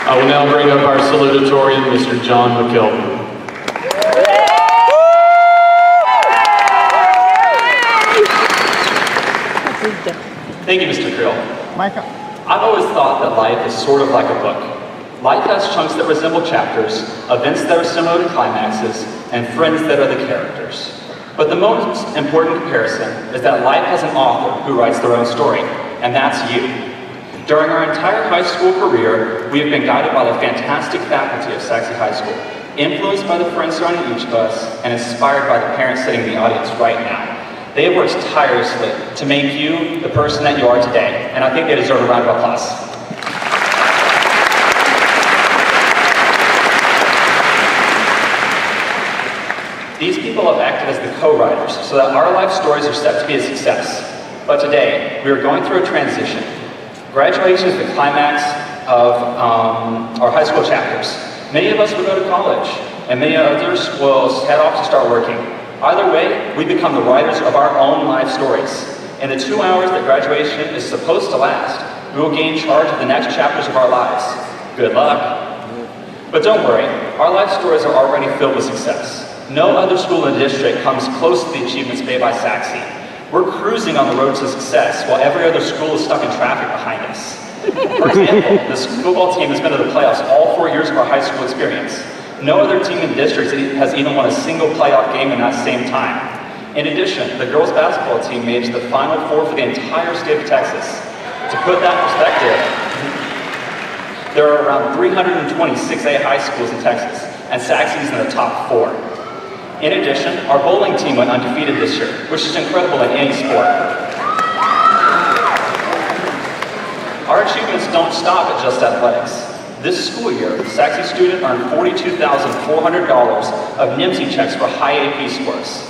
I will now bring up our salutatorian, Mr. John McKelvin. Thank you, Mr. Krill. Michael. I've always thought that life is sort of like a book. Life has chunks that resemble chapters, events that are similar to climaxes, and friends that are the characters. But the most important comparison is that life has an author who writes their own story, and that's you. During our entire high school career, we have been guided by the fantastic faculty of Sachse High School, influenced by the friends surrounding each of us, and inspired by the parents sitting in the audience right now. They have worked tirelessly to make you the person that you are today, and I think they deserve a round of applause. These people have acted as the co-writers so that our life stories are set to be a success. But today, we are going through a transition. Graduation is the climax of our high school chapters. Many of us will go to college, and many others will head off to start working. Either way, we become the writers of our own life stories. In the 2 hours that graduation is supposed to last, we will gain charge of the next chapters of our lives. Good luck. But don't worry, our life stories are already filled with success. No other school in the district comes close to the achievements made by Sachse. We're cruising on the road to success while every other school is stuck in traffic behind us. For example, this football team has been to the playoffs all 4 years of our high school experience. No other team in the district has even won a single playoff game in that same time. In addition, the girls basketball team made it to the Final Four for the entire state of Texas. To put that in perspective, there are around 326 high schools in Texas, and Sachse is in the top 4. In addition, our bowling team went undefeated this year, which is incredible in any sport. Our achievements don't stop at just athletics. This school year, Sachse student earned $42,400 of NIMSI checks for high AP scores.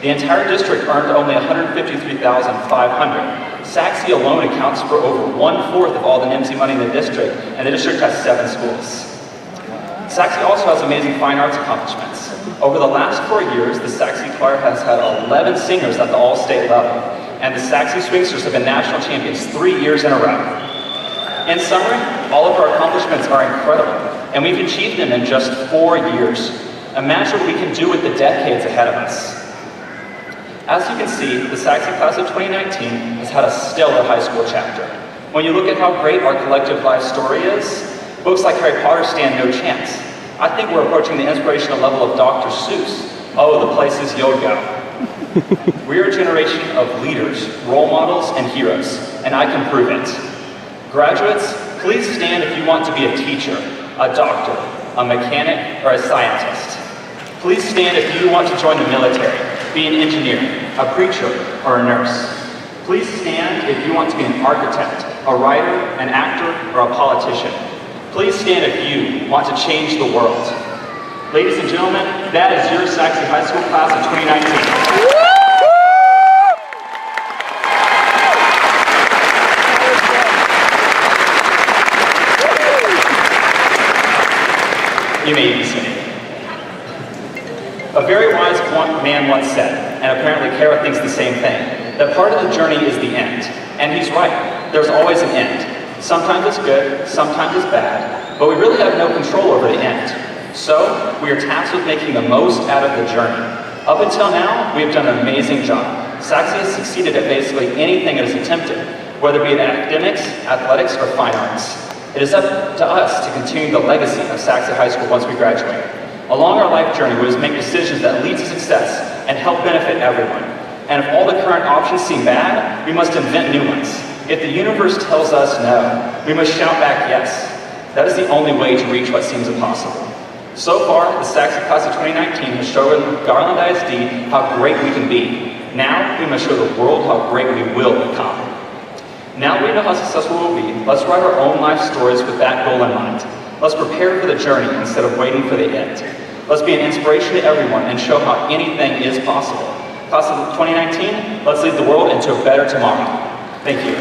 The entire district earned only $153,500. Sachse alone accounts for over 1/4 of all the NIMSI money in the district, and the district has 7 schools. Sachse also has amazing fine arts accomplishments. Over the last 4 years, the Sachse choir has had 11 singers at the all-state level, and the Sachse Swingsters have been national champions 3 years in a row. In summary, all of our accomplishments are incredible, and we've achieved them in just 4 years. Imagine what we can do with the decades ahead of us. As you can see, the Sachse class of 2019 has had a stellar high school chapter. When you look at how great our collective life story is, books like Harry Potter stand no chance. I think we're approaching the inspirational level of Dr. Seuss. Oh, the places you'll go. We're a generation of leaders, role models, and heroes, and I can prove it. Graduates, please stand if you want to be a teacher, a doctor, a mechanic, or a scientist. Please stand if you want to join the military, be an engineer, a preacher, or a nurse. Please stand if you want to be an architect, a writer, an actor, or a politician. Please stand if you want to change the world. Ladies and gentlemen, that is your Sachse High School class of 2019. You may be seated. A very wise man once said, and apparently Kara thinks the same thing, that part of the journey is the end. And he's right, there's always an end. Sometimes it's good, sometimes it's bad, but we really have no control over the end. So, we are tasked with making the most out of the journey. Up until now, we have done an amazing job. Sachse has succeeded at basically anything it has attempted, whether it be in academics, athletics, or fine arts. It is up to us to continue the legacy of Sachse High School once we graduate. Along our life journey, we must make decisions that lead to success and help benefit everyone. And if all the current options seem bad, we must invent new ones. If the universe tells us no, we must shout back yes. That is the only way to reach what seems impossible. So far, the Sachse class of 2019 has shown Garland ISD how great we can be. Now, we must show the world how great we will become. Now that we know how successful we'll be, let's write our own life stories with that goal in mind. Let's prepare for the journey instead of waiting for the end. Let's be an inspiration to everyone and show how anything is possible. Class of 2019, let's lead the world into a better tomorrow. Thank you.